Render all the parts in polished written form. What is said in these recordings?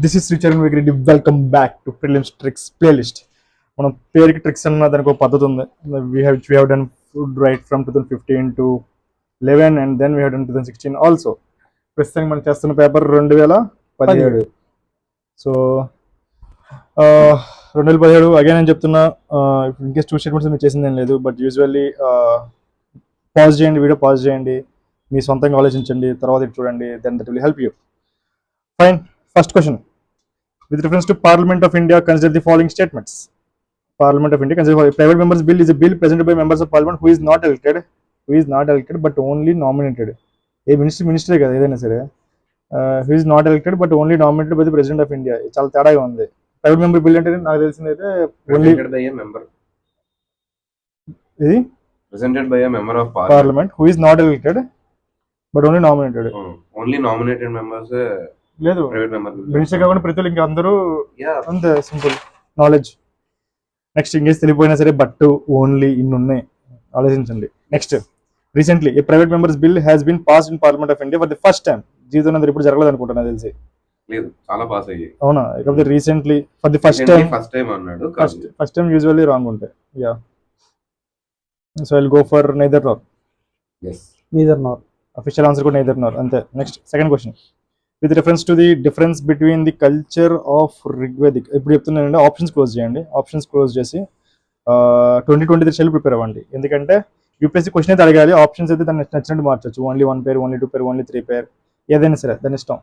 This is Sricharan Venkareddy. Welcome back to prelims tricks playlist. మనం పేరుకి tricks అన్న దానికి ఒక పద్ధతి ఉంది. We have done food right from 2015 to 11 and then we have done 2016 also. ప్రస్తుతానికి మనం చేస్తున్న పేపర్ 2017. సో 2017 అగైన్ అని చెప్తున్నా. ఇన్కేస్ 2 స్టేట్మెంట్స్ మీరు చేసింది ఏం లేదు, బట్ యూజువల్లీ పాజ్ చేయండి, వీడియో పాజ్ చేయండి, మీ సొంతంగా ఆలోచించండి, తర్వాత ఇటు చూడండి, then that will help you. Fine. First question. With reference to Parliament of India, consider the following statements. Parliament of India consider private members bill is a bill presented by members of parliament who is not elected but only nominated. ఏ మినిస్టరే కదా ఏదైనా సరే, who is not elected but only nominated by the president of India. చాలా తేడాగా ఉంది. Private member bill అంటే నాకు తెలిసింది అయితే ఓన్లీ ఇది presented by a member of parliament who is not elected but only nominated. Only nominated members లేదు, minister కాకుండా ప్రతి ఒళ్ళు ఇంకా అందరూ అంతే, సింపుల్ నాలెడ్జ్. నెక్స్ట్ ఇంగ్లీష్ తెలియపోయినా సరే బట్ ఓన్లీ ఇన్ని ఉన్నాయి, ఆలోచించండి. Next, recently a private members bill has been passed in Parliament of India for the first time. జీవితంలో ఇప్పుడు జరగలేదు అనుకుంటున్నా తెలిసి. లేదు, చాలా పాస్ అయ్యాయి. అవునా? ఇకపోతే recently for the first time అన్నాడు. ఫస్ట్ టైం యూజువల్లీ రాంగ్ ఉంటాయి. Yeah, so I will go for neither Nar. Neither Nar. Official answer కూడా నైదర్ నార్ అంతే. Next second question. With reference to the difference between the culture of Rigvedic. ఇప్పుడు చెప్తున్నానండి, options close చేయండి. Options close చేసి 2023 shell prepare అవ్వండి. ఎందుకంటే UPSC question అయితే అడగాలి, ఆప్షన్స్ అయితే దాన్ని నచ్చినట్టు మార్చచ్చు. Only 1 pair, only 2 pair, only 3 pair, ఏదైనా సరే దాని ఇష్టం.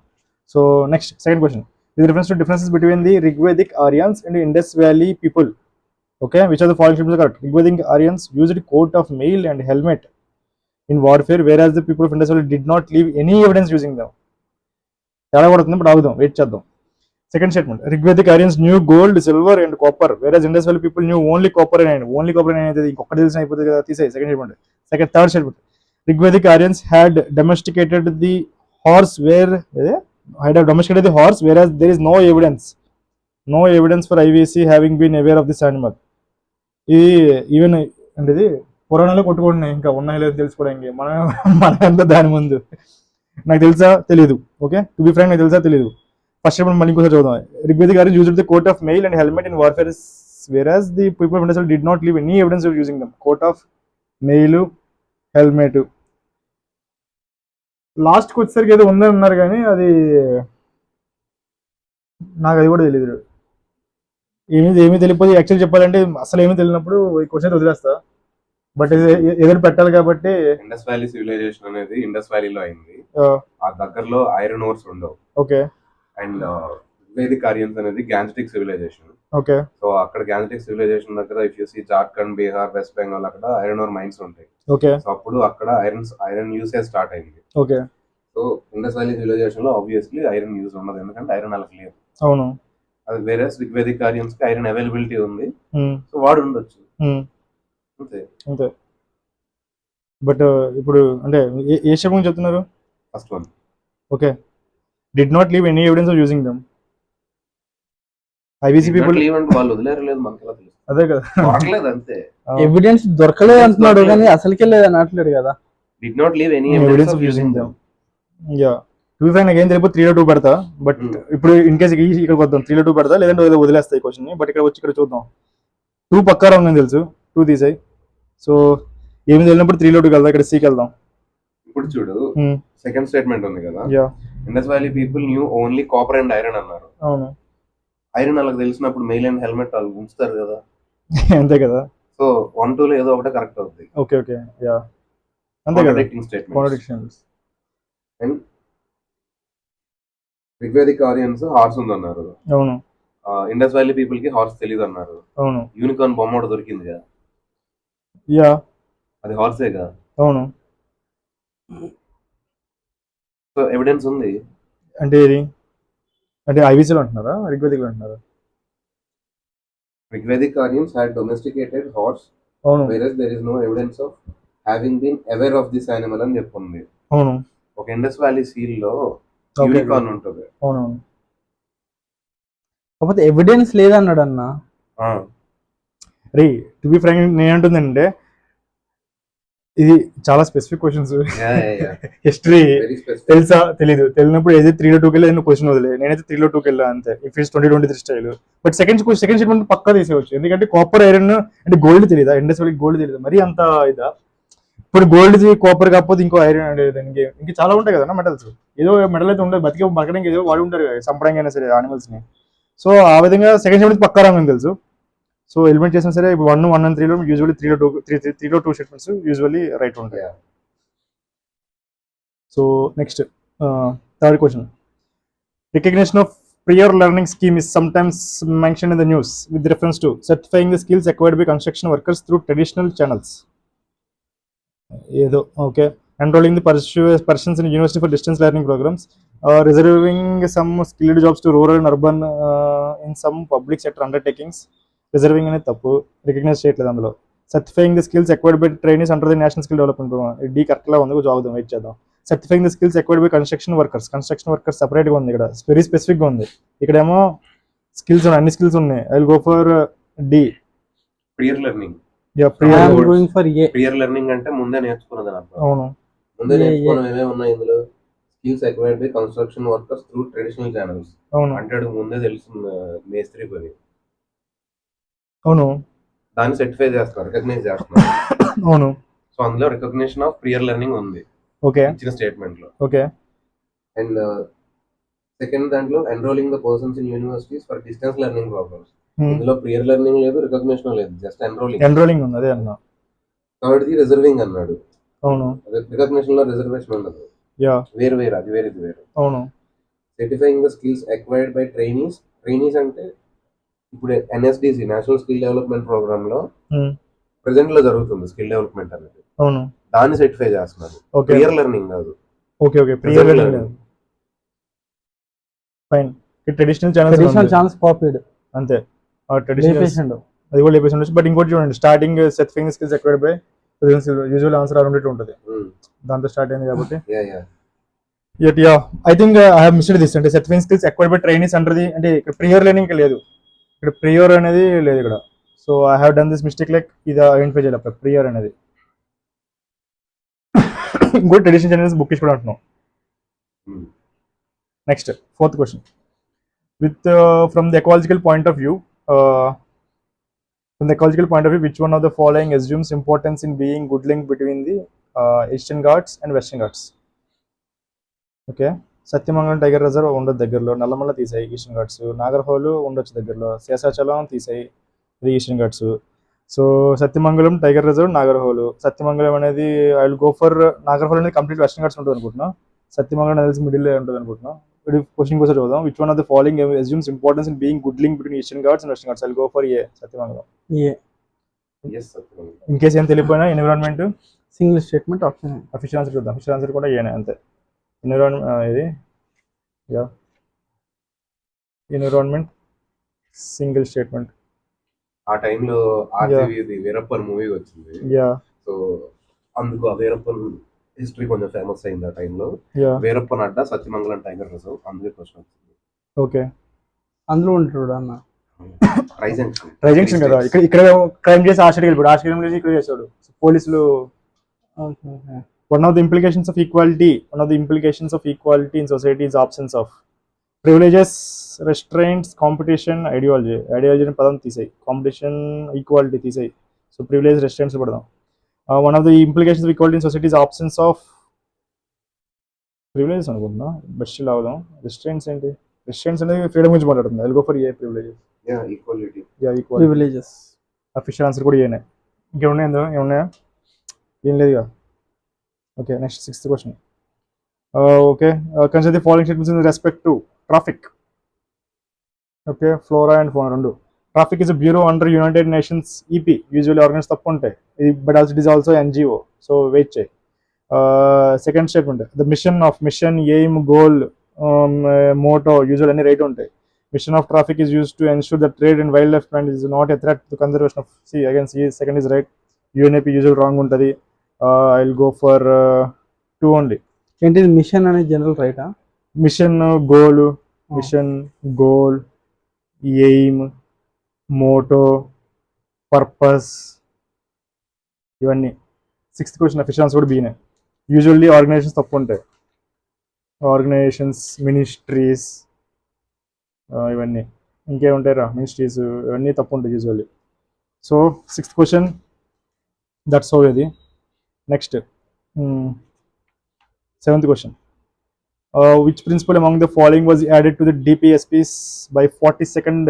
So next second question. With reference to differences between the Rigvedic Aryans and Indus valley people. Okay, which are the following statements correct? Rigvedic Aryans used coat of mail and helmet in warfare, whereas the people of Indus valley did not leave any evidence using them. తేడా కొడుతుంది, but ఆగుదాం, wait చేద్దాం. Second statement. Rigvedic Aryans knew gold, silver and copper, whereas Indus valley people knew only copper and only copper and అయితే ఇంకొకటి తెలిసిన అయిపోతుంది కదా, తీసేయి. Second statement. Third statement. Rigvedic Aryans had domesticated the horse whereas there is no evidence for IVC having been aware of this animal. ఇది even అంటే ఇది పురాణాలు కొట్టుకోండి, ఇంకా ఉన్నాయి లేదు తెలుసుకోవడానికి. మన ఎంత దాని ముందు నాకు తెలుసా తెలీదు. ఓకే, టు బి ఫ్రాంక్ నాకు తెలుసా తెలీదు. ఫస్ట్ స్టేట్మెంట్ మళ్ళీ ఇంకోసారి చూద్దాం. Rigvedic Aryans used the coat of mail and helmet in warfare, whereas the people of Indus valley did not leave any evidence of using them. Coat of mail, helmet. లాస్ట్కి వచ్చేసరికి ఏదో ఉందని ఉన్నారు కానీ అది నాకు అది కూడా తెలియదు. ఏమీ తెలియకపోతే యాక్చువల్ చెప్పాలంటే అసలు ఏమీ తెలియనప్పుడు ఈ క్వశ్చన్ వదిలేస్తా, బట్ ఎదురు పెట్టాలి కాబట్టి. ఇండస్ వ్యాలీ సివిలైజేషన్ అనేది ఇండస్ వ్యాలీలో అయింది. ఆ దగ్గరలో ఐరన్ ఓర్స్ ఉండవు. ఓకే. అండ్ వేదిక్ ఆర్యన్స్ అనేది గ్యాన్స్టిక్ సివిలైజేషన్. ఓకే. సో అక్కడ గ్యాన్స్టిక్ సివిలైజేషన్ దగ్గర if you see Jharkhand, Bihar, West Bengal అక్కడ ఐరన్ ఓర్ మైన్స్ ఉంటాయి. ఓకే. సో అప్పుడు అక్కడ ఐరన్ యూసేజ్ స్టార్ట్ అయింది. Okay. So Indus Valley civilization లో ఆబ్వియస్లీ ఐరన్ యూజ్ ఉండదు, ఎందుకంటే ఐరన్ అలా లేదు. అవును. అది వేరే వేదిక్ ఆర్యన్స్ కి ఐరన్ అవైలబిలిటీ ఉంది, సో వాడు ఉండొచ్చు అంతే. బట్ ఇప్పుడు అంటే ఏ స్టేట్మెంట్ చెప్తున్నారు? First one. Okay. Did not leave any evidence of using dum. IVC people వాళ్ళు వదిలేరలేదు, మనకి ఎలా తెలుసు? అదే కదా, వాడలేదు అంతే. ఎవిడెన్స్ దొరకలేదు అంటున్నాడు కానీ అసలుకే లేదు అనట్లేదు కదా. Did not leave any evidence of using them. Yeah, to be frank ఏం తెలియదు 3/2 పెడతా, బట్ ఇప్పుడు ఇన్ కేసు ఇక్కడికి వద్దాం 3/2 పెడతా, లేదంటే వదిలేస్తా ఈ క్వశ్చన్. బట్ ఇక్కడ వచ్చి ఇక్కడ చూద్దాం. 2 పక్కా రాంగ్ అని తెలుసు, 2 తీసాయి. సో ఏమి తెలియనప్పుడు 3/2 వెళ్దాం. ఇక్కడ సీకి వెళ్దాం. ఇప్పుడు చూడు, సెకండ్ స్టేట్మెంట్ ఉంది కదా, Indus valley people knew only copper and iron అన్నారు. అవును. ఐరన్ వాళ్ళకి తెలిసినప్పుడు మెయిల్ అండ్ హెల్మెట్ వాళ్ళు ఉంచుతారు కదా, అంతే కదా. సో 1, 2 లో ఏదో ఒకటే కరెక్ట్ అవుతుంది. ఓకే. ఓకే. యా, అంతే కదా. Contradictions. And Rigvedic Aryans horse ఉందన్నారు. అవును. ఇండస్ వ్యాలీ పీపుల్ కి హార్స్ తెలియదు అన్నారు. అవును. యూనికార్న్ బొమ్మ ఒకటి దొరికింది కదా, యా, అది హార్సే కదా. అవును. సో ఎవిడెన్స్ ఉంది. అంటే ఏది? అంటే ఐవీసీలో అంటున్నారా, రిగ్వేదిక్లో అంటున్నారా? Rigvedic Aryans had domesticated horse, అవును, whereas there is no evidence of having been aware of this animal అని చెప్తుంది. అవును. ఒక ఇండస్ వ్యాలీ సీల్ లో యూనికార్న్ ఉంటుంది. అవునవును. కాకపోతే ఎవిడెన్స్ లేదన్నాడు అన్న. రే, టు బి ఫ్రాంక్ నేను అంటుందంటే ఇది చాలా specific questions. Yeah, yeah, yeah. History Very specific. తెలుసా తెలీదు, తెలియనప్పుడు ఏది 3-2 కి వెళ్ళి క్వశ్చన్ వదిలే, నేనైతే 3-2 కి వెళ్ళా అంతే. If it's 2023 style. But second statement పక్కా తీసేవచ్చు, ఎందుకంటే కాపర్ ఐరన్ అంటే గోల్డ్ తెలియదా, ఇండస్ వాళ్ళకి గోల్డ్ తెలియదు మరి అంత ఇదా. ఇప్పుడు గోల్డ్ కాపర్ కాకపోతే ఇంకో ఐరన్ అనేది ఇంకా చాలా ఉంటాయి కదా మెటల్స్. ఏదో మెటల్ అయితే ఉండదు, బతకడానికి ఏదో వాడి ఉంటారు కదా, చంపడానికి అయినా సరే యానిమల్స్ ని. సో ఆ విధంగా సెకండ్ స్టేట్మెంట్ పక్కా రాంగ్ అని తెలుసు. సో ఎలిమెంట్ చేసినా సరే 1, 1 and 3లో యూజువల్లీ 3-2 స్టేట్మెంట్స్ యూజువల్లీ రైట్ ఉంటాయి. Yeah. So next third question. Recognition of prior learning scheme is sometimes mentioned in the news with reference to certifying the skills acquired by construction workers through traditional channels. ఏదో okay. Enrolling the persons in university for distance learning programs, reserving some skilled jobs to rural and urban in some public sector undertakings. Reserving అనేది తప్పు, recognise చేయట్లేదు అందులో. Certifying the skills acquired by trainees under the national skill development program. ఇది కరెక్ట్గా ఉంది, job wait చేద్దాం. Certifying the skills acquired by construction workers సెపరేట్గా ఉంది, ఇక్కడ వెరీ స్పెసిఫిక్గా ఉంది. ఇక్కడేమో స్కిల్స్ ఉన్నాయి, అన్ని స్కిల్స్ ఉన్నాయి. I will go for D. Prior learning. I'm going for A. Prior learning అంటే ముందే నేర్చుకున్నది అని అర్థం. అవును. ముందే నేర్చుకోవడం ఏమేమి ఉన్నాయి ఇందులో? Skills acquired by construction workers through traditional channels. అవును. అంటే ముందే తెలుస్తుంది మేస్త్రి పని. అవును. దాన్ని సర్టిఫై చేస్తున్నారు, రికగ్నైజ్ చేస్తున్నారు. అవును. సో అందులో రికగ్నిషన్ ఆఫ్ ప్రియర్ లెర్నింగ్ ఉంది ఓకే ఇచ్చిన స్టేట్మెంట్ లో. ఓకే. అండ్ సెకండ్ దాంట్లో enrolling the persons in universities for distance learning programmes. ఇందులో ప్రియర్ లెర్నింగ్ లేదు, రికగ్నిషన్ లేదు, జస్ట్ ఎన్రోలింగ్ ఉంది, అదే అన్నా. థర్డ్ ది రిజర్వింగ్ అన్నాడు. అవును. రికగ్నిషన్ లో రిజర్వేషన్ ఉండదు, యా వేరు వేరు, అది వేరు ఇది వేరు. అవును. Certifying the skills acquired by trainees అంటే ఇప్పుడు NSDC National Skill Development Programme లో ప్రెసెంట్ లో జరుగుతుంది స్కిల్ డెవలప్మెంట్ అనేది. అవును. దాన్ని సర్టిఫై చేస్తున్నారు, ఓకే. ప్రియర్ లెర్నింగ్ కాదు. Okay okay. Prior learning fine. Traditional channels copied అంతే. ట్రెడిషనల్ అది కూడా లేపేసి ఉండొచ్చు. బట్ ఇంకోటి చూడండి, starting certifying skills acquired by usual answer around it ఉంటుంది, దాంతో స్టార్ట్ అయింది కాబట్టి. Yeah I think I have missed this. అంటే certifying skills acquired by trainees అంటది, అంటే ఇక్కడ ప్రియర్ లెర్నింగ్ లేదు, ఇక్కడ ప్రియర్ అనేది లేదు ఇక్కడ. So I have done this mistake, like ఇది ఐడెంటిఫై చేయాలి అప్పుడు ప్రియర్ అనేది. ఇంకోటి ట్రెడిషనల్ ఛానల్స్ బుక్ కూడా అంటున్నాం. Next fourth question. With from the ecological point of view, which one of the following assumes importance in being good link between the Eastern Ghats and Western Ghats? Okay. Sathyamangalam tiger reserve ఉండదు దగ్గరలో, నల్లమల్ల తీసాయి Eastern Ghats. Nagarhole ఉండొచ్చు దగ్గరలో, శేషాచలం తీసాయి, ఇది Eastern Ghats. So Sathyamangalam tiger reserve, Nagarhole. Sathyamangalam అనేది I will go for, Nagarhole అనేది complete western Ghats ఉంటుంది అనుకుంటున్నా, సత్యమంగళం తెలిసి మిడిల్ ఉంటుంది అనుకుంటున్నా. ఇప్పుడు క్వశ్చన్ కోసం చూద్దాం. Which one of the following assumes importance in being good link between Eastern Ghats and Western Ghats? I will go for A, Sathyamangalam. In case ఏం తెలియపోయినా environment single statement option. Official answer చూద్దాం. అఫీషియల్ ఆన్సర్ కూడా ఏనే అంతే. ఇది yeah environment single statement. ఆ టైంలో RGV Veerappan movie వచ్చింది, యా. సో అందుకు ఆ వీరప్పన్ హిస్టరీ కొంచెం ఫేమస్ అయింది ఆ టైంలో. యా వీరప్పన్ అడ్డా సత్యమంగళం టైగర్ రిజర్వ్, అందుకే క్వశ్చన్ వచ్చింది. ఓకే. అందులో ఉంటాడు అన్న ట్రైజంక్షన్ కదా, ఇక్కడ క్రైమ్ చేసి ఆశ్చర్యం వెళ్ళిపోయాడు, ఆశ్చర్యం చేసి ఇక్కడ చేశాడు పోలీసులు. One of the implications of equality in society is absence of privileges, restraints, competition, ideology అనే పదం తీసేయి, కాంపిటీషన్ ఈక్వాలిటీ తీసేయి, సో ప్రివిలేజ్ రెస్ట్రెంట్స్ పడదాం. One of the implications of equality in society is absence of privileges అనుకుంటున్నా, best అవుదాం. రెస్ట్రెంట్స్ ఏంటి? రెస్ట్రెంట్స్ అనేది freedom గురించి మాట్లాడుతుంది. I will go for A, privileges. Equality. Privileges. Official answer కూడా ఏనే. ఇంకేమున్నాయి? ఏమున్నాయా? ఏం లేదుగా. Okay, next sixth question. Consider the following statements in respect to traffic. Okay, flora and fauna rendu. Traffic is a bureau under United Nations EP, usually organized తప్పు ఉంటాయి, but also it is also NGO, so wait check. Second statement, the mission, aim, goal, motto usually any right ఉంటాయి. Mission of traffic is used to ensure that trade and wildlife management is not a threat to conservation of sea. Again, second is right. UNEP usually wrong ఉంటుంది. I'll go for 2 only. ఏంటి mission అనేది general రైటా? Mission, goal, aim, motto, purpose, ఇవన్నీ sixth question efficiency కూడా బీనే. Usually organisations తప్పు ఉంటాయి, organisations, ministries, ఇవన్నీ ఇంకేముంటాయిరా, మినిస్ట్రీస్ ఇవన్నీ తప్పు ఉంటాయి usually. So sixth question that's how ఇది. Next seventh question, which principle among the following was added to the DPSPs by 42nd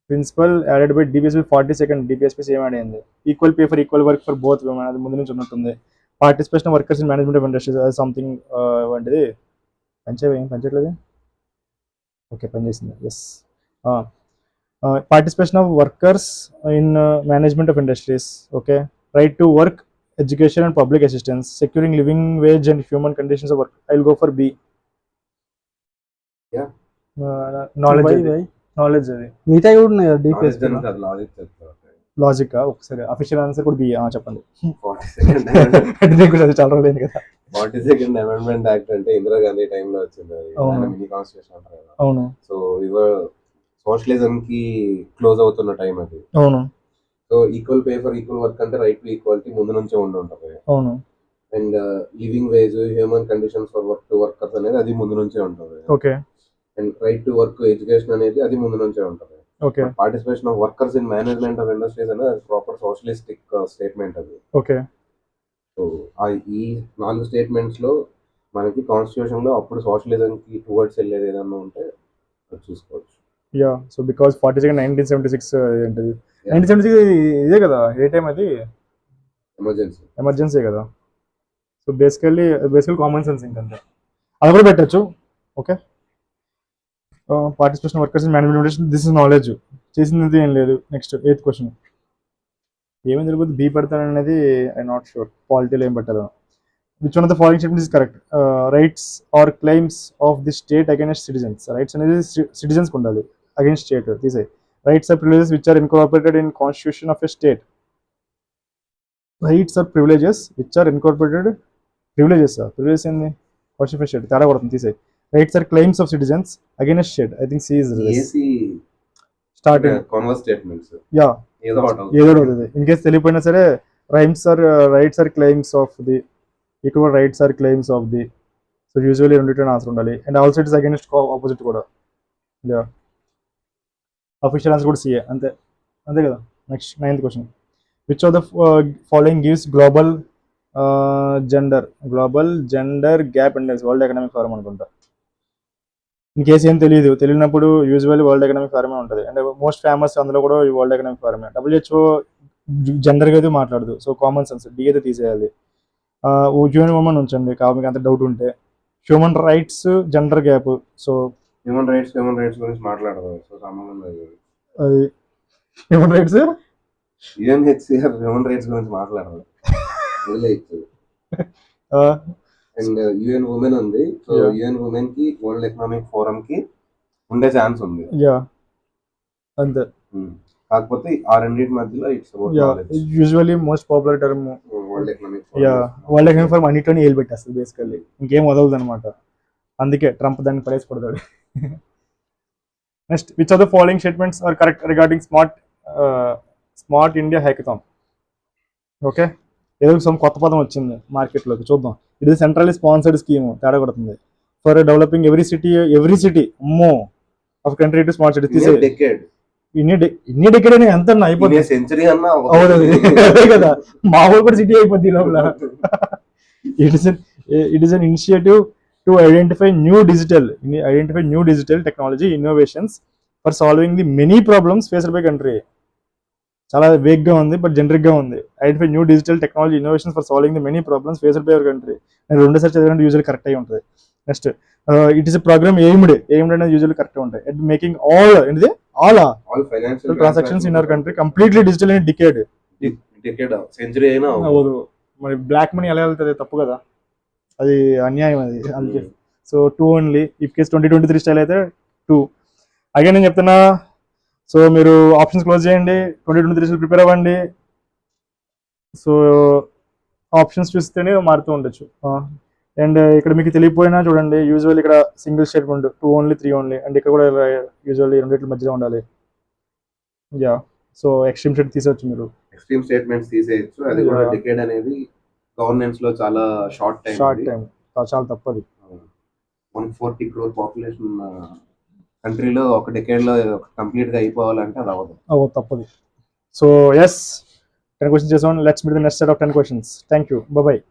principle added by DPSP 42nd. DPSPs ఏం add అయింది? Equal pay for equal work for both women, అది ముందు నుంచి ఉన్నట్టుంది. Participation of workers in management of industries, అది something వంటిది. పంచట్లేదు, okay పనిచేసింది, yes. Participation of workers in management of industries, okay. Right to work, education and public assistance, securing living wage and human conditions of work. I will go for B. Yeah. Knowledge అది. మిగతా కూడా ఉన్నాయి కదా DPSP. Logic ఒకసారి official answer కూడా B చెప్పండి. 42nd చాలా రోజులు అయింది కదా. 42nd అమెండ్మెంట్ యాక్ట్ అంటే ఇందిరాగాంధీ టైంలో వచ్చింది, అవును. మినీ కాన్స్టిట్యూషన్ అంటారు కదా. అవును సో సోషలిజం కి క్లోజ్ అవుతున్న టైం అది. అవును so equal pay for equal work అంటే రైట్ టు ఈక్వాలిటీ ముందు నుంచే ఉంటుంది. అవును and living wage, human conditions for work to workers అనేది అది ముందు నుంచే ఉంటుంది. Okay. And right to work, education అనేది అది ముందు నుంచే ఉంటుంది. Okay. Participation of workers in management of industries అనేది అది ప్రాపర్ సోషలిస్టిక్ స్టేట్మెంట్ అది. ఓకే. సో ఈ 4 స్టేట్మెంట్స్ లో మనకి కాన్స్టిట్యూషన్ లో అప్పుడు సోషలిజం కి టువర్డ్స్ వెళ్ళేది ఏదన్నా ఉంటే అది చూసుకోవచ్చు. యా, సో బికాస్ 42 1976 ఏంటిది 1976 ఇదే కదా, ఏ టైం అది? ఎమర్జెన్సీ కదా. సో బేసికల్ కామన్ సెన్స్ ఇంకంతే, అది కూడా పెట్టచ్చు. Okay. Participation workers in management, this is knowledge, చేసింది ఏం లేదు. నెక్స్ట్ 8th క్వశ్చన్, ఏమేమి జరుగుతుంది బి పెడతాననేది ఐ నాట్ షూర్, పాలిటీలో ఏం పెట్టాలి. Which one of the following statements is correct? Rights are claims of the state against citizens. Rights అనేది సిటిజన్స్కి ఉండాలి, అగైన్స్ట్ స్టేట్ తీసే. Rights are privileges which are incorporated in constitution of a state. Rights are privileges which are incorporated, privileges ఏంది? Constitution of state తేడా కొడుతుంది, తీసే. Rights are claims of citizens against state, I think C is starting converse statements. Yeah, ఏదో ఏదో అవుతుంది. In case తెలియపోయినా సరే, rights are claims of the, equal rights are claims of the. So usually రెండింటిని answer ఉండాలి. And also it is against opposite కూడా. Yeah, official answer కూడా C A, అంతే కదా. Next 9th question, which of the following gives global gender gap index? World economic forum అనుకుంటా. In case ఏం తెలియనప్పుడు usually world economic ఫోరమే ఉంటుంది. And most famous అందులో కూడా ఈ వరల్డ్ ఎకనామిక్ ఫోరమే. WHO జెండర్గా అయితే మాట్లాడదు, సో కామన్ సెన్స్ డి అయితే తీసేయాలి. హ్యూమన్ ఉమెన్ ఉంచండి మీకు అంత డౌట్ ఉంటే. Human rights, gender gap, so human rights గురించి మాట్లాడదు, సో సంబంధం లేదు. అది human rights, UNHCR human rights గురించి మాట్లాడదు, వదిలేయచ్చు. అండ్ UN ఉమెన్ ఉంది, సో UN ఉమెన్ కి వరల్డ్ ఎకనామిక్ ఫోరం కి ఉండే ఛాన్స్ ఉంది. యా, అంతే. కాకపోతే ఆ రెండింటి మధ్యలో it's usually most popular term world economic world economic forum అన్నిటిని ఏలు పెట్టేస్తుంది బేసికల్లీ, ఇంకేం వదలదు అనమాట. అందుకే ట్రంప్ దాన్ని పడేసి పడతాడు. Next, which of the following statements are correct regarding Smart India Hackathon? Okay, ఏదో సమ్ కొత్త పదం వచ్చింది మార్కెట్లోకి, చూద్దాం. It is centrally sponsored scheme, తేడా కొడుతుంది. ఫర్ డెవలపింగ్ ఎవ్రీ సిటీ అమ్మో of country to smart city. తీసే ఇన్ని డెకేడ్ అని ఎంత అయిపోతుంది, సెంచరీ అన్నా అదే కదా, మా ఊరు కూడా సిటీ అయిపోద్ది లోపల. It is an initiative to identify new digital technology innovations for solving the many problems faced by country. చాలా వేగ్ గా ఉంది, బట్ జనరిక్ గా ఉంది. Identify new digital technology innovations for solving the many problems faced by our country. నేను రెండోసారి చదివినట్టు usual correct అయి ఉంటుంది. Next, it is a programme aimed అనేది యూజువల్ కరెక్ట్ ఉంటాయి. At making all financial transactions in our country completely digital in a decade. Century అయినా అవ్వదు. మరి బ్లాక్ మనీ ఎలా వెళ్తుంది? తప్పు కదా, అది అన్యాయం అది. అందుకే so 2 only. If case 2023 style అయితే 2. అగైన్ నేను చెప్తున్నా, సో మీరు ఆప్షన్స్ క్లోజ్ చేయండి, 2023 ప్రిపేర్ అవ్వండి. సో ఆప్షన్స్ చూస్తేనే మారుతూ ఉండొచ్చు. అండ్ ఇక్కడ మీకు తెలియపోయినా చూడండి, యూజువల్ ఇక్కడ single statement 2 only 3 only, and ఇక్కడ కూడా యూజువల్లీ రెండింటి మధ్యలో ఉండాలి. యా, సో ఎక్స్ట్రీమ్ స్టేట్ తీసేవచ్చు మీరు. ఎక్స్ట్రీమ్ స్టేట్మెంట్స్ తీసేయచ్చు. అది కూడా Yeah. డికేడ్ అనేది గవర్నెన్స్ లో చాలా షార్ట్ టైం. చాలా తప్పది. 140 crore పాపులేషన్ ఉన్న కంట్రీలో ఒక డికేడ్ లో కంప్లీట్ గా అయిపోవాలంటే అది అవ్వదు. తప్పది. సో ఎస్ 10 questions చేసాం. Let's meet the next set of 10 questions. Thank you. By.